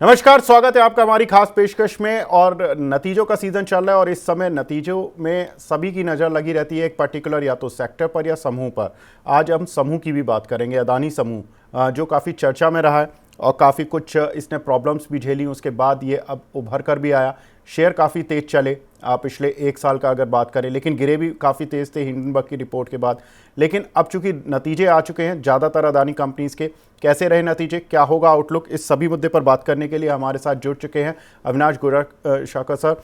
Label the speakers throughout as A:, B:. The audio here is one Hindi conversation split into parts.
A: नमस्कार, स्वागत है आपका हमारी खास पेशकश में। और नतीजों का सीजन चल रहा है और इस समय नतीजों में सभी की नज़र लगी रहती है एक पर्टिकुलर या तो सेक्टर पर या समूह पर। आज हम समूह की भी बात करेंगे, अदानी समूह, जो काफ़ी चर्चा में रहा है और काफ़ी कुछ इसने प्रॉब्लम्स भी झेली, उसके बाद ये अब उभर कर भी आया। शेयर काफ़ी तेज़ चले पिछले एक साल का अगर बात करें, लेकिन गिरे भी काफ़ी तेज़ थे हिंडनबर्ग की रिपोर्ट के बाद। लेकिन अब चूंकि नतीजे आ चुके हैं ज़्यादातर अदानी कंपनीज़ के, कैसे रहे नतीजे, क्या होगा आउटलुक, इस सभी मुद्दे पर बात करने के लिए हमारे साथ जुड़ चुके हैं अविनाश गोरखशाकर सर,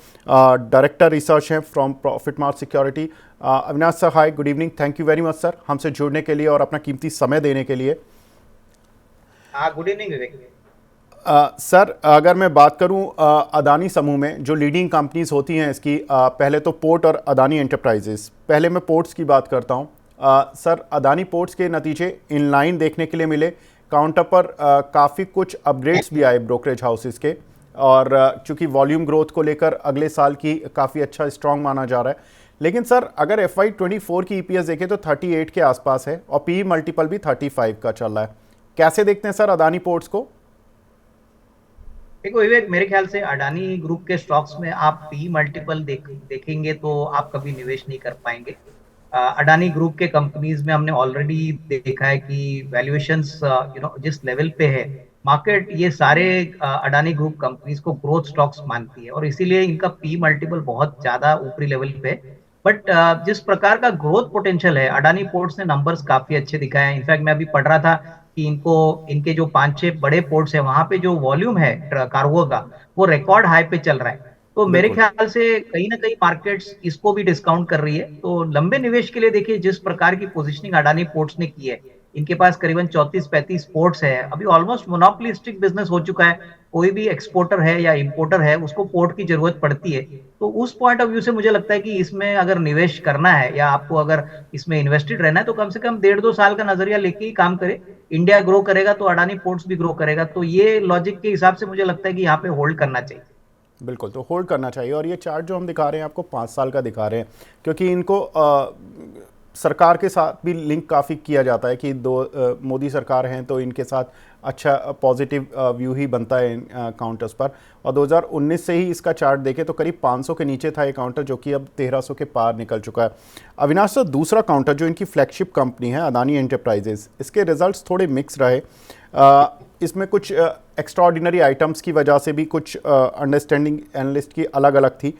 A: डायरेक्टर रिसर्च हैं from Profitmart security. Avinash sir, hi, good evening, thank you very much sir हमसे जुड़ने के लिए और अपना कीमती समय देने के लिए।
B: हाँ, गुड इवनिंग विवेक।
A: सर, अगर मैं बात करूं अदानी समूह में जो लीडिंग कंपनीज होती हैं इसकी, पहले तो पोर्ट और अदानी एंटरप्राइजेस। पहले मैं पोर्ट्स की बात करता हूं। सर, अदानी पोर्ट्स के नतीजे इनलाइन देखने के लिए मिले, काउंटर पर काफ़ी कुछ अपग्रेड्स भी आए ब्रोकरेज हाउसेस के। और चूंकि वॉल्यूम ग्रोथ को लेकर अगले साल की काफ़ी अच्छा स्ट्रांग माना जा रहा है। लेकिन सर, अगर FY24 की EPS देखें तो 38 के आसपास है और PE मल्टीपल भी 35 का चल रहा है। कैसे देखते हैं सर अदानी पोर्ट्स को?
B: देखो विवेक, मेरे ख्याल से अडानी ग्रुप के स्टॉक्स में आप पी मल्टीपल देखेंगे तो आप कभी निवेश नहीं कर पाएंगे। अडानी ग्रुप के कंपनीज में हमने ऑलरेडी देखा है कि वैल्यूएशंस जिस लेवल पे है मार्केट, ये सारे अडानी ग्रुप कंपनीज को ग्रोथ स्टॉक्स मानती है और इसीलिए इनका पी मल्टीपल बहुत ज्यादा ऊपरी लेवल पे है। बट जिस प्रकार का ग्रोथ पोटेंशियल है, अडानी पोर्ट्स ने नंबर्स काफी अच्छे दिखाए हैं। इनफैक्ट मैं अभी पढ़ रहा था कि इनको इनके जो 5-6 बड़े पोर्ट्स है वहां पे जो वॉल्यूम है कार्गो का, वो रिकॉर्ड हाई पे चल रहा है। तो मेरे
A: बिल्कुल।
B: ख्याल से कहीं ना कहीं मार्केट्स इसको भी डिस्काउंट कर रही है। तो लंबे निवेश के लिए देखिए, जिस प्रकार की पोजीशनिंग अडानी पोर्ट्स ने की है, इनके पास करीबन 34-35 पोर्ट्स है। अभी ऑलमोस्ट मोनोपोलिस्टिक बिजनेस हो चुका है। कोई भी एक्सपोर्टर है या इंपोर्टर है, उसको पोर्ट की जरूरत पड़ती है। तो उस पॉइंट ऑफ व्यू से मुझे लगता है कि इसमें अगर निवेश करना है या आपको अगर इसमें इन्वेस्टेड रहना है तो कम से कम 1.5-2 साल का नजरिया लेके ही काम करे। इंडिया ग्रो करेगा तो अडानी पोर्ट्स भी ग्रो करेगा। तो ये लॉजिक के हिसाब से मुझे लगता है कि यहाँ पे होल्ड करना चाहिए।
A: बिल्कुल, तो होल्ड करना चाहिए। और ये चार्ट जो हम दिखा रहे हैं आपको 5 साल का दिखा रहे हैं, क्योंकि इनको सरकार के साथ भी लिंक काफ़ी किया जाता है कि मोदी सरकार हैं तो इनके साथ अच्छा पॉजिटिव व्यू ही बनता है इन काउंटर्स पर। और 2019 से ही इसका चार्ट देखें तो करीब 500 के नीचे था ये काउंटर, जो कि अब 1300 के पार निकल चुका है। अविनाश सर, दूसरा काउंटर जो इनकी फ्लैगशिप कंपनी है अदानी एंटरप्राइजेस, इसके रिजल्ट्स थोड़े मिक्स रहे। इसमें कुछ एक्स्ट्राऑर्डिनरी आइटम्स की वजह से भी कुछ अंडरस्टैंडिंग एनालिस्ट की अलग अलग थी।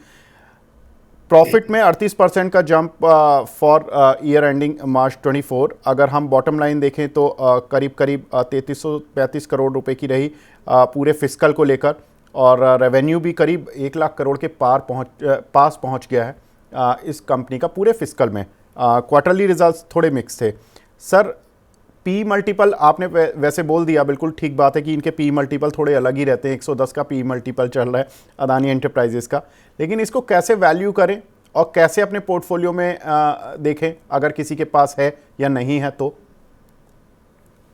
A: प्रॉफिट में 38% का जंप फॉर ईयर एंडिंग मार्च 24। अगर हम बॉटम लाइन देखें तो करीब करीब 3335 करोड़ रुपए की रही पूरे फिस्कल को लेकर। और रेवेन्यू भी करीब 1 लाख करोड़ के पास पहुंच गया है इस कंपनी का पूरे फिस्कल में। क्वार्टरली रिजल्ट्स थोड़े मिक्स थे। सर, पी मल्टीपल आपने वैसे बोल दिया, बिल्कुल ठीक बात है कि इनके पी मल्टीपल थोड़े अलग ही रहते हैं। 110 का पी मल्टीपल चल रहा है अदानी एंटरप्राइजेस का। लेकिन इसको कैसे वैल्यू करें और कैसे अपने पोर्टफोलियो में देखें, अगर किसी के पास है या नहीं है तो?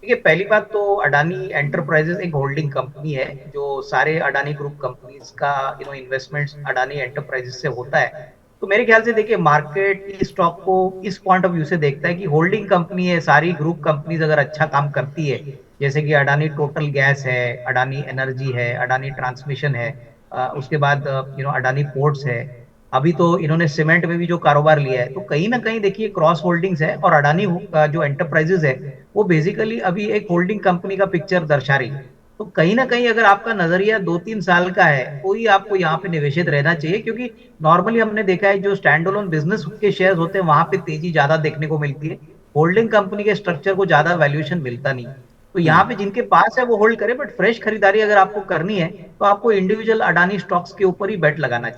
B: देखिए, पहली बात तो अडानी एंटरप्राइजेस एक होल्डिंग कंपनी है। जो सारे अडानी ग्रुप कंपनीज का इन्वेस्टमेंट्स अडानी एंटरप्राइजेस से होता है। तो मेरे ख्याल से देखिए, मार्केट इस स्टॉक को इस पॉइंट ऑफ व्यू से देखता है कि होल्डिंग कंपनी है, सारी ग्रुप कंपनीज अगर अच्छा काम करती है, जैसे कि अडानी टोटल गैस है, अडानी एनर्जी है, अडानी ट्रांसमिशन है, उसके बाद अडानी पोर्ट्स है। अभी तो इन्होंने सीमेंट में भी जो कारोबार लिया है, तो कहीं ना कहीं देखिए क्रॉस होल्डिंग्स है। और अडानी जो एंटरप्राइजेस है, वो बेसिकली अभी एक होल्डिंग कंपनी का पिक्चर दर्शा रही है। तो कहीं ना कहीं अगर आपका नजरिया 2-3 साल का है तो ही आपको यहाँ पे निवेशित रहना चाहिए, क्योंकि नॉर्मली हमने देखा है जो स्टैंड अलोन बिजनेस के शेयर होते हैं वहां पे तेजी ज्यादा देखने को मिलती है। होल्डिंग कंपनी के स्ट्रक्चर को ज्यादा वैल्यूएशन मिलता नहीं। तो यहाँ पे जिनके पास है वो होल्ड करे, बट फ्रेश खरीदारी अगर आपको करनी है तो आपको इंडिविजुअल अडानी स्टॉक्स के ऊपर ही बेट लगाना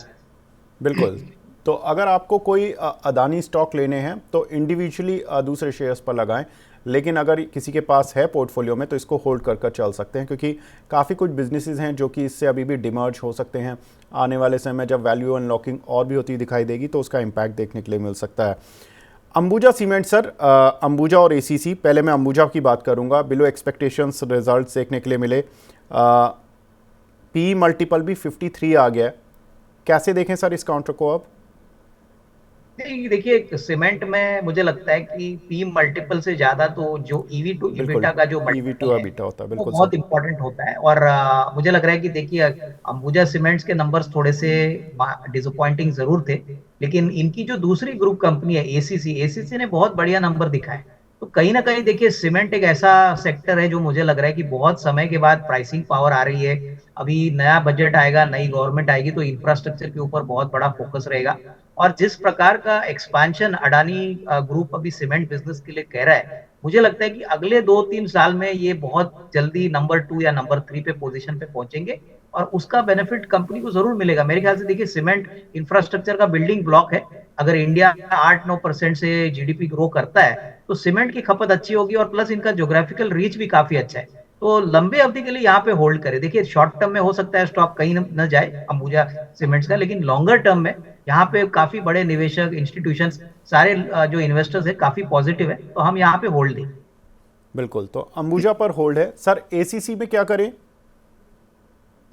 A: बिल्कुल।
B: चाहिए।
A: तो अगर आपको कोई अदानी स्टॉक लेने हैं तो इंडिविजुअली दूसरे शेयर्स पर लगाएं। लेकिन अगर किसी के पास है पोर्टफोलियो में तो इसको होल्ड कर कर चल सकते हैं, क्योंकि काफ़ी कुछ बिजनेसेस हैं जो कि इससे अभी भी डिमर्ज हो सकते हैं। आने वाले समय में जब वैल्यू अनलॉकिंग और भी होती दिखाई देगी तो उसका इम्पैक्ट देखने के लिए मिल सकता है। अंबुजा सीमेंट सर, अंबुजा और एसीसी, पहले मैं अंबुजा की बात करूंगा। बिलो एक्सपेक्टेशंस रिजल्ट्स देखने के लिए मिले। पी मल्टीपल भी 53 आ गया है। कैसे देखें सर इस काउंटर को अब?
B: देखिए सीमेंट में मुझे लगता है कि पी मल्टीपल से ज्यादा तो जो ईवी टू
A: बिल्कुल,
B: इबिटा का जो
A: ईवी टू
B: मल्टीपल है
A: अबीटा होता है,
B: वो
A: बिल्कुल सर।
B: बहुत इंपॉर्टेंट होता है। और मुझे लग रहा है कि देखिए अंबुजा सीमेंट्स के नंबर्स थोड़े से डिसअपॉइंटिंग जरूर थे, लेकिन इनकी जो दूसरी ग्रुप कंपनी है एसीसी, एसीसी ने बहुत बढ़िया नंबर दिखाए। तो कहीं ना कहीं देखिए सीमेंट एक ऐसा सेक्टर है जो मुझे लग रहा है कि बहुत समय के बाद प्राइसिंग पावर आ रही है। अभी नया बजट आएगा, नई गवर्नमेंट आएगी, तो इंफ्रास्ट्रक्चर के ऊपर बहुत बड़ा फोकस रहेगा। और जिस प्रकार का एक्सपांशन अडानी ग्रुप अभी सीमेंट बिजनेस के लिए कह रहा है, मुझे लगता है कि अगले 2-3 साल में ये बहुत जल्दी नंबर 2 या नंबर 3 पे पोजीशन पे पहुंचेंगे। और उसका बेनिफिट कंपनी को जरूर मिलेगा मेरे ख्याल से। देखिए सीमेंट इंफ्रास्ट्रक्चर का बिल्डिंग ब्लॉक है। अगर इंडिया 8-9% से जीडीपी ग्रो करता है तो सीमेंट की खपत अच्छी होगी, और प्लस इनका ज्योग्राफिकल रीच भी काफी अच्छा है। तो लंबे अवधि के लिए यहाँ पे होल्ड करे। देखिए शॉर्ट टर्म में हो सकता है स्टॉक कहीं न जाए अंबुजा सीमेंट्स का, लेकिन लॉन्गर टर्म में यहाँ पे काफी बड़े निवेशक इंस्टीट्यूशंस सारे जो इन्वेस्टर्स है काफी पॉजिटिव है, तो हम यहाँ पे होल्ड देंगे।
A: बिल्कुल, तो अंबुजा पर होल्ड है सर। एसीसी में क्या करें?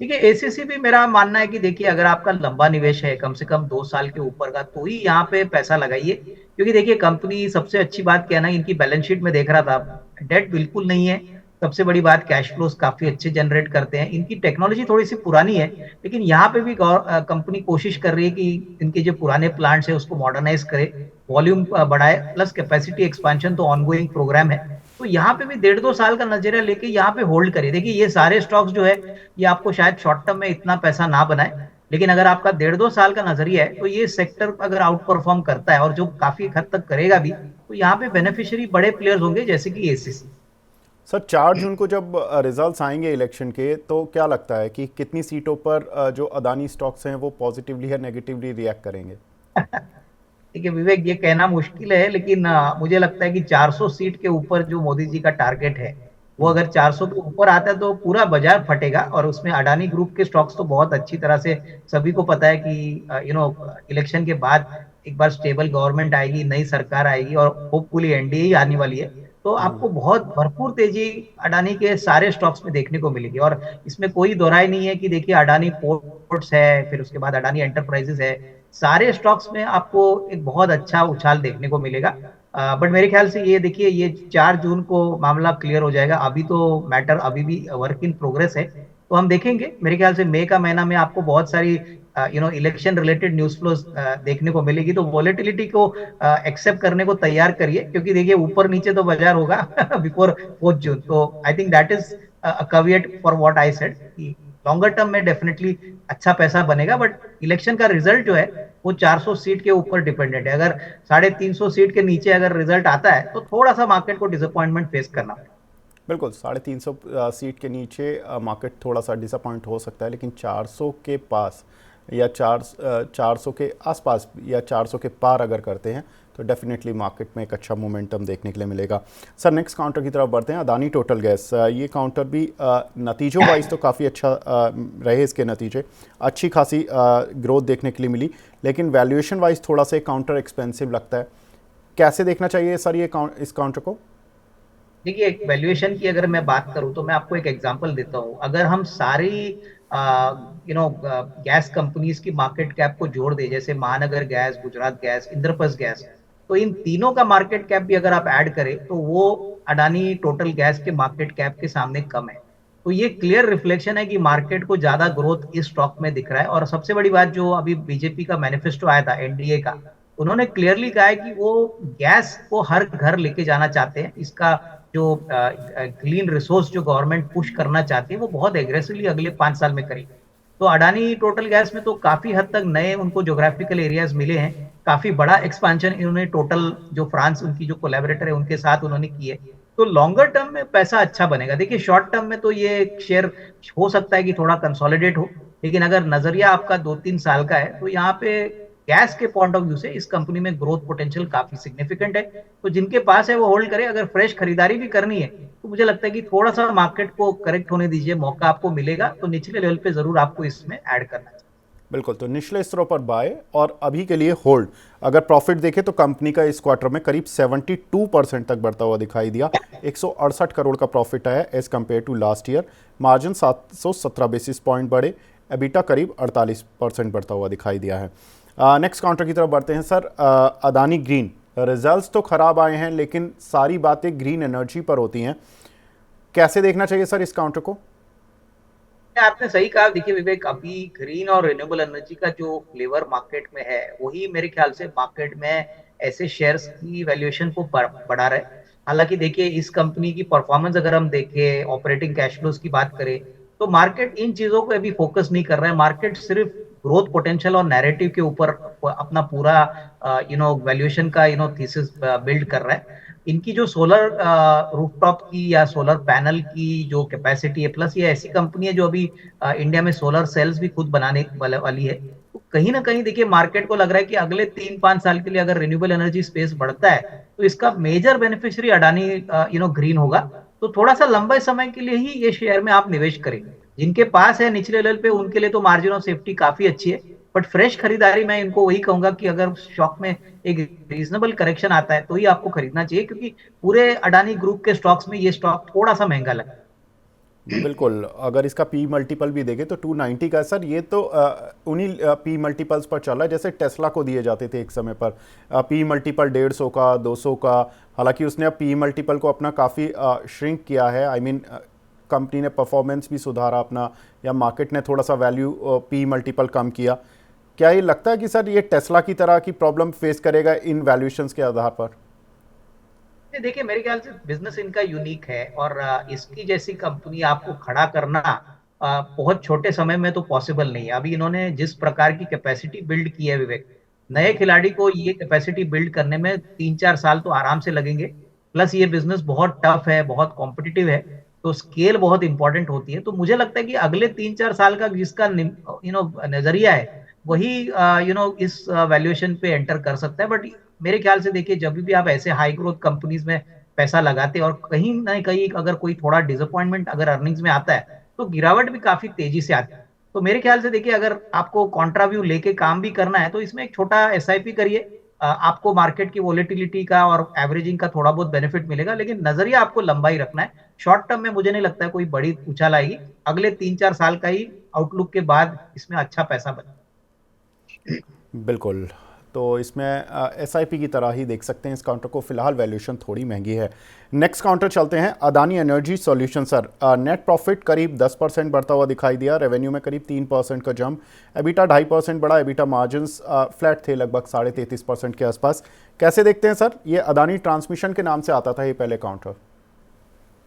B: देखिए एसीसी भी मेरा मानना है कि देखिए अगर आपका लंबा निवेश है कम से कम 2 साल के ऊपर का, तो ही यहाँ पे पैसा लगाइए। क्योंकि देखिए कंपनी, सबसे अच्छी बात क्या है ना, इनकी बैलेंस शीट में देख रहा था, डेट बिल्कुल नहीं है। सबसे बड़ी बात, कैश फ्लोस काफी अच्छे जनरेट करते हैं। इनकी टेक्नोलॉजी थोड़ी सी पुरानी है, लेकिन यहाँ पे भी कंपनी कोशिश कर रही है कि इनके जो पुराने प्लांट्स है उसको मॉडर्नाइज करे, वॉल्यूम बढ़ाए, प्लस कैपेसिटी एक्सपेंशन तो ऑनगोइंग प्रोग्राम है। तो यहाँ पे भी 1.5-2 साल का नजरिया लेके यहाँ पे होल्ड करिए। देखिए ये सारे स्टॉक्स जो है ये आपको शायद शॉर्ट टर्म में इतना पैसा ना बनाए, लेकिन अगर आपका 1.5-2 साल का नजरिया है तो ये सेक्टर अगर आउट परफॉर्म करता है, और जो काफी हद तक करेगा भी, तो यहाँ पे बेनिफिशियरी बड़े प्लेयर्स होंगे जैसे कि एसीसी।
A: सर 4 जून को जब रिजल्ट्स आएंगे इलेक्शन के, तो क्या लगता है कि कितनी सीटों पर जो अदानी स्टॉक्स हैं वो पॉजिटिवली या नेगेटिवली रिएक्ट करेंगे?
B: देखिए विवेक, ये कहना मुश्किल है, लेकिन मुझे लगता है कि 400 सीट के ऊपर जो मोदी जी का टारगेट है, वो अगर 400 के ऊपर आता है तो पूरा बाजार फटेगा। और उसमें अडानी ग्रुप के स्टॉक्स तो बहुत अच्छी तरह से सभी को पता है कि इलेक्शन के बाद एक बार स्टेबल गवर्नमेंट आएगी, नई सरकार आएगी, और होपफुली एनडीए ही आने वाली है। तो आपको बहुत भरपूर तेजी अडानी के सारे स्टॉक्स में देखने को मिलेगी। और इसमें कोई दो राय नहीं है कि देखिए अडानी पोर्ट्स है, फिर उसके बाद अडानी एंटरप्राइजेस है, सारे स्टॉक्स में आपको एक बहुत अच्छा उछाल देखने को मिलेगा। बट मेरे ख्याल से ये देखिए, ये 4 जून को मामला क्लियर हो जाएगा। अभी तो मैटर अभी भी वर्क इन प्रोग्रेस है, तो हम देखेंगे। मेरे ख्याल से मई का महीना में आपको बहुत सारी इलेक्शन रिलेटेड न्यूज फ्लो देखने को मिलेगी। तो वॉलेटिलिटी को एक्सेप्ट करने को तैयार करिए, क्योंकि देखिए ऊपर नीचे तो बाजार होगा बिफोर 4 जून। तो I think that is caveat for what I said, कि लॉन्गर टर्म में डेफिनेटली अच्छा पैसा बनेगा, बट इलेक्शन का रिजल्ट जो है वो 400 सीट के ऊपर डिपेंडेंट है। अगर 350 सीट के नीचे अगर रिजल्ट आता है तो थोड़ा सा मार्केट को डिसअपॉइंटमेंट फेस करना पड़ेगा।
A: बिल्कुल, 350 सीट के नीचे मार्केट थोड़ा सा डिसअपॉइंट हो सकता है, लेकिन 400 के पास या 400 के आसपास या 400 के पार अगर करते हैं तो डेफिनेटली मार्केट में एक अच्छा मोमेंटम देखने के लिए मिलेगा। सर नेक्स्ट काउंटर की तरफ बढ़ते हैं। अदानी टोटल गैस, ये काउंटर भी नतीजों वाइज तो काफ़ी अच्छा रहे, इसके नतीजे अच्छी खासी ग्रोथ देखने के लिए मिली, लेकिन वैल्यूएशन वाइज थोड़ा सा काउंटर एक्सपेंसिव लगता है। कैसे देखना चाहिए सर ये इस काउंटर को?
B: देखिए वैल्यूएशन की अगर मैं बात करूं तो मैं आपको एक एग्जांपल देता हूं। अगर हम सारी गैस कंपनीज की मार्केट कैप को जोड़ दें, जैसे महानगर gas, Gujarat gas, Indraprastha gas, तो इन तीनों का मार्केट कैप भी अगर आप ऐड करें तो वो अडानी टोटल गैस के मार्केट कैप के सामने कम है। तो ये क्लियर रिफ्लेक्शन है कि मार्केट को ज्यादा ग्रोथ इस स्टॉक में दिख रहा है। और सबसे बड़ी बात, जो अभी बीजेपी का मैनिफेस्टो आया था एनडीए का, उन्होंने क्लियरली कहा है कि वो गैस को हर घर लेके जाना चाहते हैं। इसका जो क्लीन रिसोर्स जो गवर्नमेंट पुश करना चाहती है वो बहुत एग्रेसिवली अगले 5 साल में करेगी। तो अडानी टोटल गैस में तो काफी हद तक नए उनको ज्योग्राफिकल एरियाज मिले हैं। काफी बड़ा एक्सपेंशन इन्होंने टोटल जो फ्रांस उनकी जो कोलैबोरेटर है उनके साथ उन्होंने किए। तो लॉन्गर टर्म में पैसा अच्छा बनेगा। देखिए शॉर्ट टर्म में तो ये शेयर हो सकता है कि थोड़ा कंसोलिडेट हो, लेकिन अगर नजरिया आपका 2-3 साल का है तो यहाँ पे गैस के पॉइंट ऑफ व्यू से इस कंपनी में ग्रोथ पोटेंशियल काफी सिग्निफिकेंट है। तो जिनके पास है वो होल्ड करें। अगर फ्रेश खरीदारी भी करनी है तो मुझे लगता है कि थोड़ा सा मार्केट को करेक्ट होने दीजिए, मौका आपको मिलेगा तो निचले लेवल पे जरूर आपको इसमें ऐड करना चाहिए।
A: बिल्कुल, तो निचले स्तरों पर बाय और अभी के लिए होल्ड। अगर प्रॉफिट देखें तो कंपनी का इस क्वार्टर में करीब 72% तक बढ़ता हुआ दिखाई दिया। 168 करोड़ का प्रॉफिट आया as compare to last year. Margin 717 basis point बढ़े। एबिटा करीब 48% बढ़ता हुआ दिखाई दिया है। नेक्स्ट काउंटर की तरफ बढ़ते हैं सर। अदानी ग्रीन, रिजल्ट्स तो खराब आए हैं लेकिन सारी बातें ग्रीन एनर्जी पर होती हैं, कैसे देखना चाहिए सर इस काउंटर को?
B: आपने सही कहा। देखिए विवेक, अभी ग्रीन और रिन्यूएबल एनर्जी का जो फ्लेवर मार्केट में है वही मेरे ख्याल से मार्केट में ऐसे शेयर्स की वैल्यूएशन को बढ़ा रहा है। हालांकि देखिए इस कंपनी की परफॉर्मेंस अगर हम देखें, ऑपरेटिंग कैश फ्लोज की बात करें, तो मार्केट इन चीजों को अभी फोकस नहीं कर रहा है। मार्केट सिर्फ ग्रोथ पोटेंशियल और नैरेटिव के ऊपर अपना पूरा वैल्यूएशन का थीसिस बिल्ड कर रहा है। इनकी जो सोलर रूफटॉप की या सोलर पैनल की जो कैपेसिटी है, प्लस ये ऐसी कंपनी है जो अभी इंडिया में सोलर सेल्स भी खुद बनाने वाली है। तो कहीं ना कहीं देखिए मार्केट को लग रहा है कि अगले 3-5 साल के लिए अगर रिन्यूएबल एनर्जी स्पेस बढ़ता है तो इसका मेजर बेनिफिशियरी अडानी ग्रीन होगा। तो थोड़ा सा लंबे समय के लिए ही ये शेयर में आप निवेश करें। जिनके पास है निचले लेवल पे उनके लिए तो मार्जिन ऑफ सेफ्टी काफी अच्छी है, बट फ्रेश खरीदारी मैं इनको वही कहूंगा कि अगर स्टॉक में एक रीजनेबल करेक्शन आता है तो ही आपको खरीदना चाहिए, क्योंकि पूरे अडानी ग्रुप के स्टॉक्स में ये स्टॉक थोड़ा सा महंगा लगा।
A: बिल्कुल, अगर इसका पी मल्टीपल भी देखें तो 290 का है सर। ये तो उन्हीं पी मल्टीपल्स पर चल रहा है जैसे टेस्ला को दिए जाते थे एक समय पर, पी मल्टीपल 150 का, 200 का। हालांकि उसने अब पी मल्टीपल को अपना काफ़ी श्रिंक किया है। आई मीन कंपनी ने परफॉर्मेंस भी सुधारा अपना, या मार्केट ने थोड़ा सा वैल्यू पी मल्टीपल कम किया। क्या ये लगता है कि सर ये टेस्ला की तरह की प्रॉब्लम फेस करेगा इन वैल्यूएशंस के आधार पर?
B: देखिए मेरे ख्याल से बिजनेस इनका यूनिक है, और इसकी जैसी कंपनी आपको खड़ा करना बहुत छोटे समय में तो पॉसिबल नहीं है। अभी इन्होंने जिस प्रकार की कैपेसिटी बिल्ड की है विवेक, नए खिलाड़ी को ये कैपेसिटी बिल्ड करने में 3-4 साल तो आराम से लगेंगे। प्लस ये बिजनेस बहुत टफ है, बहुत कॉम्पिटिटिव है, तो स्केल बहुत इंपॉर्टेंट होती है। तो मुझे लगता है कि अगले 3-4 साल का जिसका नजरिया है वही इस वैल्यूएशन पे एंटर कर सकता है। बट मेरे ख्याल से देखिए जब भी आप ऐसे हाई ग्रोथ कंपनीज में पैसा लगाते हैं और कहीं ना कहीं अगर कोई थोड़ा डिसअपॉइंटमेंट अगर अर्निंग्स में आता है तो गिरावट भी काफी तेजी से आती है। तो मेरे ख्याल से देखिए अगर आपको कॉन्ट्रा व्यू लेके काम भी करना है तो इसमें एक छोटा एसआईपी करिए। आपको मार्केट की वोलेटिलिटी का और एवरेजिंग का थोड़ा बहुत बेनिफिट मिलेगा, लेकिन नजरिया आपको लंबा ही रखना है। शॉर्ट टर्म में मुझे नहीं लगता है कोई बड़ी उछाल आएगी। अगले 3-4 साल का ही आउटलुक के बाद इसमें अच्छा पैसा बने।
A: बिल्कुल, तो इसमें एसआईपी की तरह ही देख सकते हैं इस काउंटर को। फिलहाल वैल्यूएशन थोड़ी महंगी है। नेक्स्ट काउंटर चलते हैं, Adani energy solution sir. Net profit करीब 10% बढ़ता हुआ दिखाई दिया, रेवेन्यू में करीब 3% का जंप, एबिटा 2.5% बढ़ा, एबिटा मार्जिन्स फ्लैट थे लगभग 33.5% के आसपास। कैसे देखते हैं सर? ये अदानी ट्रांसमिशन के नाम से आता था ये पहले काउंटर।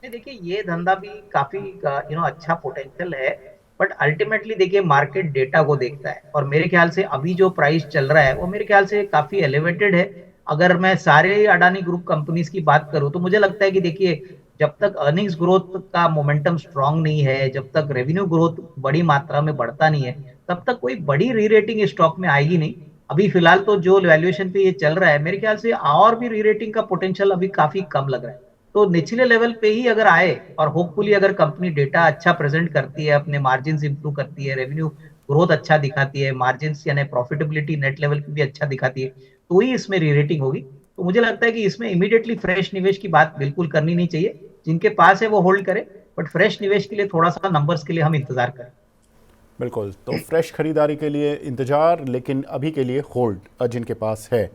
B: देखिए ये धंधा भी काफी अच्छा पोटेंशियल है, बट अल्टीमेटली देखिए मार्केट डेटा को देखता है, और मेरे ख्याल से अभी जो प्राइस चल रहा है वो मेरे ख्याल से काफी एलिवेटेड है। अगर मैं सारे अडानी ग्रुप कंपनीज की बात करूं तो मुझे लगता है कि देखिए जब तक अर्निंग्स ग्रोथ का मोमेंटम स्ट्रांग नहीं है, जब तक रेवेन्यू ग्रोथ बड़ी मात्रा में बढ़ता नहीं है, तब तक कोई बड़ी री रेटिंग स्टॉक में आएगी नहीं। अभी फिलहाल तो जो वैल्यूएशन पे ये चल रहा है मेरे ख्याल से और भी री रेटिंग का पोटेंशियल अभी काफी कम लग रहा है। तो निचले लेवल पे ही अगर आए और होपफुली अगर कंपनी डेटा अच्छा प्रेजेंट करती है, अपने मार्जिन इंप्रूव करती है, रेवेन्यू ग्रोथ अच्छा दिखाती है, मार्जिन यानी प्रॉफिटेबिलिटी नेट लेवल पे भी अच्छा दिखाती है, तो ही इसमें रीरेटिंग होगी। तो मुझे लगता है कि इसमें इमीडिएटली फ्रेश निवेश की बात बिल्कुल करनी नहीं चाहिए। जिनके पास है वो होल्ड करे, बट फ्रेश निवेश के लिए थोड़ा सा नंबर्स के लिए हम इंतजार करें।
A: बिल्कुल, तो फ्रेश खरीदारी के लिए इंतजार, लेकिन अभी के लिए होल्ड जिनके पास है।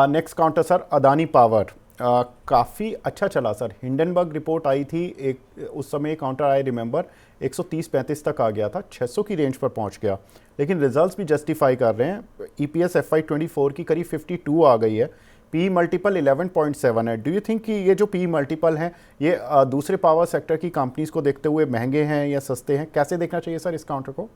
A: Next counter sir, Adani power. काफ़ी अच्छा चला सर। हिंडनबर्ग रिपोर्ट आई थी एक, उस समय काउंटर आई रिमेंबर 130-35 तक आ गया था, 600 की रेंज पर पहुंच गया, लेकिन रिजल्ट्स भी जस्टिफाई कर रहे हैं। ईपीएस FY24 की करीब 52 आ गई है, पी मल्टीपल 11.7 है। डू यू थिंक कि ये जो पी मल्टीपल हैं ये दूसरे पावर सेक्टर की कंपनीज को देखते हुए महंगे हैं या सस्ते हैं? कैसे देखना चाहिए सर इस काउंटर को?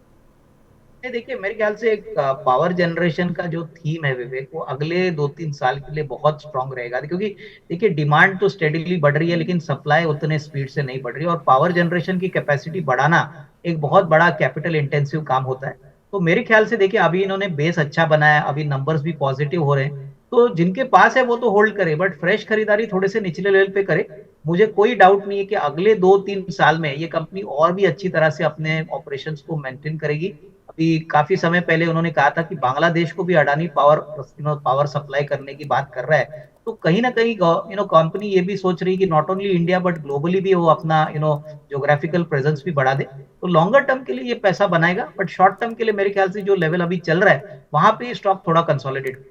B: देखिए मेरे ख्याल से एक पावर जनरेशन का जो थीम है विवेक, वो अगले 2-3 साल के लिए बहुत स्ट्रांग रहेगा, क्योंकि देखिए डिमांड तो स्टेडीली बढ़ रही है लेकिन सप्लाई उतने स्पीड से नहीं बढ़ रही है, और पावर जनरेशन की कैपेसिटी बढ़ाना एक बहुत बड़ा कैपिटल इंटेंसिव काम होता है। तो मेरे ख्याल से देखिए अभी इन्होंने बेस अच्छा बनाया, अभी नंबर्स भी पॉजिटिव हो रहे हैं, तो जिनके पास है वो तो होल्ड करे, बट फ्रेश खरीदारी थोड़े से निचले लेवल पे करे। मुझे कोई डाउट नहीं है कि अगले 2-3 साल में ये कंपनी और भी अच्छी तरह से अपने ऑपरेशंस को मेंटेन करेगी। अभी काफी समय पहले उन्होंने कहा था कि बांग्लादेश को भी अडानी पावर पावर सप्लाई करने की बात कर रहा है। तो कहीं ना कहीं कंपनी ये भी सोच रही है कि not only India but globally भी वो अपना ज्योग्राफिकल प्रेजेंस भी बढ़ा दे। तो लॉन्गर टर्म के लिए ये पैसा बनाएगा, बट शॉर्ट टर्म के लिए मेरे ख्याल से जो लेवल अभी चल रहा है वहां पे स्टॉक थोड़ा कंसोलिडेट।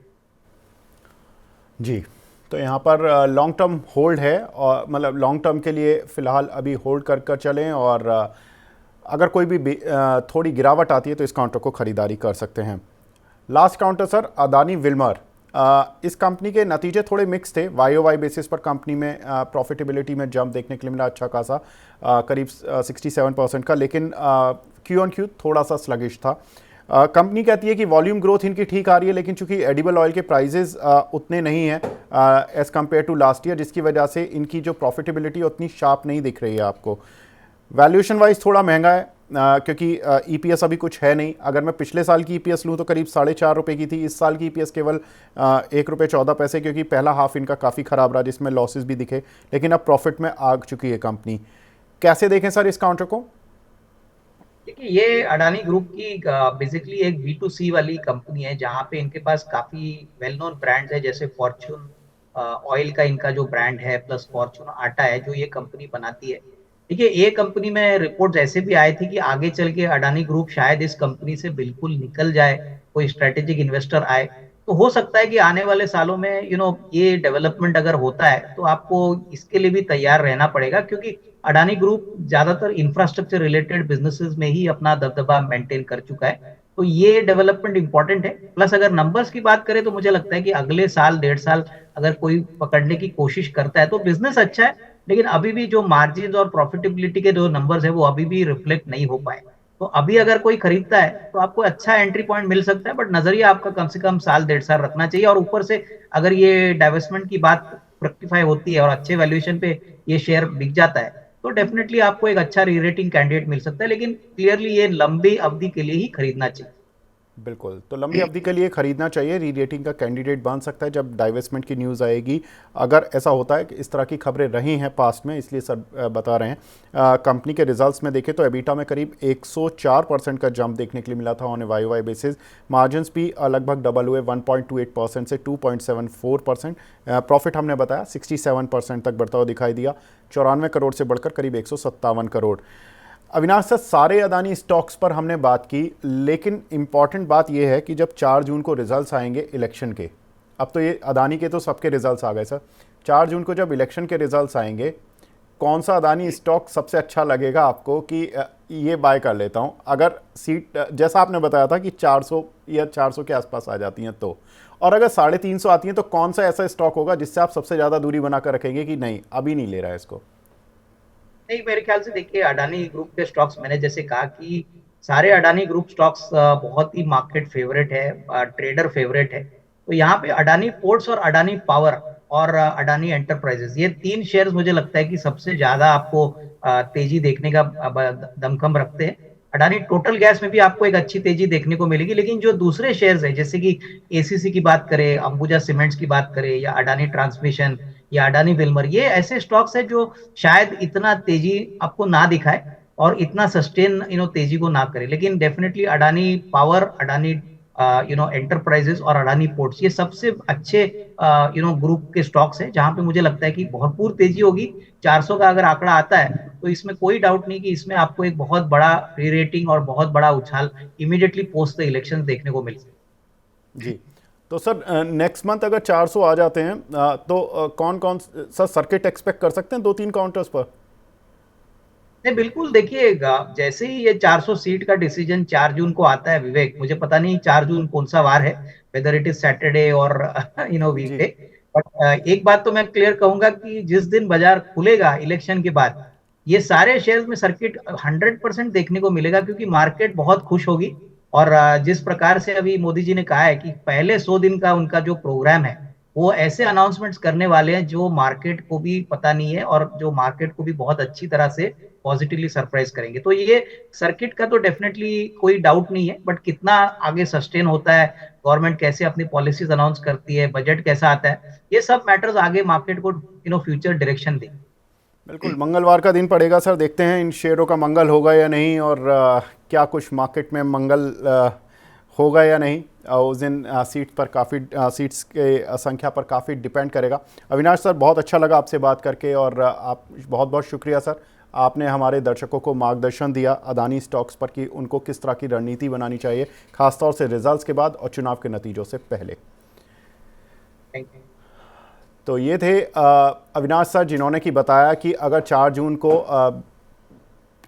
A: जी, तो यहाँ पर लॉन्ग टर्म होल्ड है, और मतलब लॉन्ग टर्म के लिए फ़िलहाल अभी होल्ड कर कर चलें, और अगर कोई भी थोड़ी गिरावट आती है तो इस काउंटर को ख़रीदारी कर सकते हैं। Last counter sir, Adani Wilmer. इस कंपनी के नतीजे थोड़े मिक्स थे। वाई ओ वाई बेसिस पर कंपनी में प्रॉफिटेबिलिटी में जंप देखने के लिए मिला अच्छा खासा, करीब 67% का, लेकिन क्यू ऑन क्यू थोड़ा सा स्लगिश था। कंपनी कहती है कि वॉल्यूम ग्रोथ इनकी ठीक आ रही है, लेकिन चूंकि एडिबल ऑयल के प्राइजेस उतने नहीं हैं as compare to last year, जिसकी वजह से इनकी जो प्रॉफिटेबिलिटी उतनी शार्प नहीं दिख रही है आपको। वैल्यूएशन वाइज थोड़ा महंगा है, क्योंकि ईपीएस अभी कुछ है नहीं। अगर मैं पिछले साल की ईपीएस लूँ तो करीब 4.5 रुपये की थी। इस साल की ईपीएस केवल 1 रुपये 14 पैसे, क्योंकि पहला हाफ इनका काफ़ी ख़राब रहा जिसमें लॉसेस भी दिखे, लेकिन अब प्रॉफिट में आ चुकी है कंपनी। कैसे देखें सर इस काउंटर को?
B: देखिए, ये अडानी ग्रुप की बेसिकली एक B2C वाली कंपनी है, जहाँ पे इनके पास काफी वेल नोन ब्रांड्स है, जैसे फॉर्च्यून ऑयल का इनका जो ब्रांड है, प्लस फॉर्च्यून आटा है जो ये कंपनी बनाती है। देखिए, ये कंपनी में रिपोर्ट्स ऐसे भी आए थे कि आगे चल के अडानी ग्रुप शायद इस कंपनी से बिल्कुल निकल जाए, कोई स्ट्रेटेजिक इन्वेस्टर आए। तो हो सकता है कि आने वाले सालों में ये डेवलपमेंट अगर होता है तो आपको इसके लिए भी तैयार रहना पड़ेगा, क्योंकि अडानी ग्रुप ज्यादातर इंफ्रास्ट्रक्चर रिलेटेड बिजनेसेस में ही अपना दबदबा मेंटेन कर चुका है। तो ये डेवलपमेंट इंपॉर्टेंट है। प्लस अगर नंबर्स की बात करें तो मुझे लगता है कि अगले साल 1.5 साल अगर कोई पकड़ने की कोशिश करता है तो बिजनेस अच्छा है, लेकिन अभी भी जो मार्जिन और प्रॉफिटेबिलिटी के जो नंबर्स है वो अभी भी रिफ्लेक्ट नहीं हो पाए। तो अभी अगर कोई खरीदता है तो आपको अच्छा एंट्री पॉइंट मिल सकता है, बट नजरिया आपका कम से कम साल 1.5 साल रखना चाहिए। और ऊपर से अगर ये डाइवेस्टमेंट की बात फ्रक्टिफाई होती है और अच्छे वैल्यूएशन पे ये शेयर बिक जाता है तो डेफिनेटली आपको एक अच्छा री रेटिंग कैंडिडेट मिल सकता है, लेकिन क्लियरली ये लंबी अवधि के लिए ही खरीदना चाहिए।
A: बिल्कुल, तो लंबी अवधि के लिए खरीदना चाहिए। री रेटिंग का कैंडिडेट बन सकता है जब डाइवेस्टमेंट की न्यूज़ आएगी। अगर ऐसा होता है कि इस तरह की खबरें रही हैं पास्ट में, इसलिए सर बता रहे हैं। कंपनी के रिजल्ट्स में देखें तो एबिटा में करीब 104% का जंप देखने के लिए मिला था on a Y Y basis. Margins भी लगभग डबल हुए, 1.28% से 2.74%। प्रॉफिट हमने बताया 67% तक बढ़ता हुआ दिखाई दिया, 94 करोड़ से बढ़कर करीब 157 करोड़। अविनाश सर, सारे अदानी स्टॉक्स पर हमने बात की, लेकिन इम्पॉर्टेंट बात यह है कि जब 4 जून को रिजल्ट्स आएंगे इलेक्शन के, अब तो ये अदानी के तो सबके रिजल्ट्स आ गए सर, 4 जून को जब इलेक्शन के रिजल्ट्स आएंगे, कौन सा अदानी स्टॉक सबसे अच्छा लगेगा आपको कि ये बाय कर लेता हूँ? अगर सीट जैसा आपने बताया था कि 400 या 400 के आसपास आ जाती हैं तो, और अगर 350 आती हैं तो कौन सा ऐसा स्टॉक होगा जिससे आप सबसे ज़्यादा दूरी बनाकर रखेंगे कि नहीं अभी नहीं ले रहा है इसको?
B: नहीं, मेरे ख्याल से देखिए, अडानी ग्रुप के स्टॉक्स मैंने जैसे कहा कि सारे अडानी ग्रुप स्टॉक्स बहुत ही मार्केट फेवरेट है, ट्रेडर फेवरेट है। तो यहाँ पे अडानी पोर्ट्स और अडानी पावर और अडानी एंटरप्राइजेस, ये 3 शेयर्स मुझे लगता है कि सबसे ज्यादा आपको तेजी देखने का दमखम रखते हैं। अडानी टोटल गैस में भी आपको एक अच्छी तेजी देखने को मिलेगी, लेकिन जो दूसरे शेयर्स है जैसे कि एसीसी की बात करें, अंबुजा सीमेंट्स की बात करें, या अडानी ट्रांसमिशन, या अडानी विल्मर, ये ऐसे स्टॉक्स है जो शायद इतना तेजी आपको ना दिखाए और इतना सस्टेन तेजी को ना करे। लेकिन definitely Adani power, Adani enterprises और अडानी पोर्ट्स, ये सबसे अच्छे ग्रुप के स्टॉक्स हैं जहां पे मुझे लगता है कि भरपूर तेजी होगी। 400 का अगर आंकड़ा आता है तो इसमें कोई डाउट नहीं कि इसमें आपको एक बहुत बड़ा री रेटिंग और बहुत बड़ा उछाल इमीडिएटली पोस्ट द इलेक्शन देखने को मिल सकता है।
A: जी, तो सर नेक्स्ट मंथ अगर 400 आ जाते हैं तो कौन कौन सा सर्किट एक्सपेक्ट कर सकते हैं 2-3 काउंटर्स पर?
B: नहीं, बिल्कुल देखिएगा, जैसे ही ये 400 सीट का डिसीजन 4 जून को आता है विवेक, मुझे पता नहीं 4 जून कौन सा वार है, वेदर इट इज सैटरडे और
A: जी।
B: वीकडे। बट एक बात तो मैं क्लियर कहूंगा कि जिस दिन बाजार खुलेगा इलेक्शन के बाद, ये सारे शेयर्स में सर्किट 100% देखने को मिलेगा, क्योंकि मार्केट बहुत खुश होगी। और जिस प्रकार से अभी मोदी जी ने कहा है कि पहले 100 दिन का उनका जो प्रोग्राम है वो ऐसे अनाउंसमेंट्स करने वाले हैं जो मार्केट को भी पता नहीं है और जो मार्केट को भी बहुत अच्छी तरह से पॉजिटिवली सरप्राइज करेंगे। तो ये सर्किट का तो डेफिनेटली कोई डाउट नहीं है, बट कितना आगे सस्टेन होता है, गवर्नमेंट कैसे अपनी पॉलिसीज अनाउंस करती है, बजट कैसा आता है, ये सब मैटर्स आगे मार्केट को फ्यूचर डायरेक्शन देंगे।
A: बिल्कुल, मंगलवार का दिन पड़ेगा सर, देखते हैं इन शेयरों का मंगल होगा या नहीं, और क्या कुछ मार्केट में मंगल होगा या नहीं, उस दिन सीट पर काफ़ी सीट्स के संख्या पर काफ़ी डिपेंड करेगा। अविनाश सर, बहुत अच्छा लगा आपसे बात करके, और आप बहुत बहुत शुक्रिया सर, आपने हमारे दर्शकों को मार्गदर्शन दिया अदानी स्टॉक्स पर कि उनको किस तरह की रणनीति बनानी चाहिए, खासतौर से रिजल्ट्स के बाद और चुनाव के नतीजों से पहले।
B: Thank you.
A: तो ये थे अविनाश सर, जिन्होंने कि बताया कि अगर 4 जून को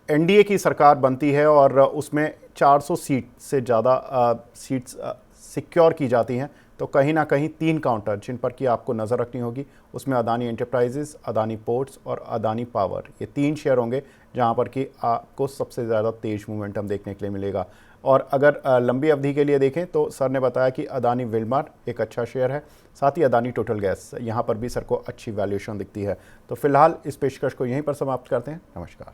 A: एनडीए की सरकार बनती है और उसमें 400 सीट से ज़्यादा सीट्स सिक्योर की जाती हैं, तो कहीं ना कहीं 3 काउंटर जिन पर कि आपको नज़र रखनी होगी, उसमें अदानी एंटरप्राइजेस, अदानी पोर्ट्स और अदानी पावर, ये 3 शेयर होंगे जहां पर कि आपको सबसे ज़्यादा तेज मोमेंटम देखने के लिए मिलेगा। और अगर लंबी अवधि के लिए देखें तो सर ने बताया कि अदानी विल्मार एक अच्छा शेयर है, साथ ही अदानी टोटल गैस, यहाँ पर भी सर को अच्छी वैल्यूएशन दिखती है। तो फिलहाल इस पेशकश को यहीं पर समाप्त करते हैं। नमस्कार।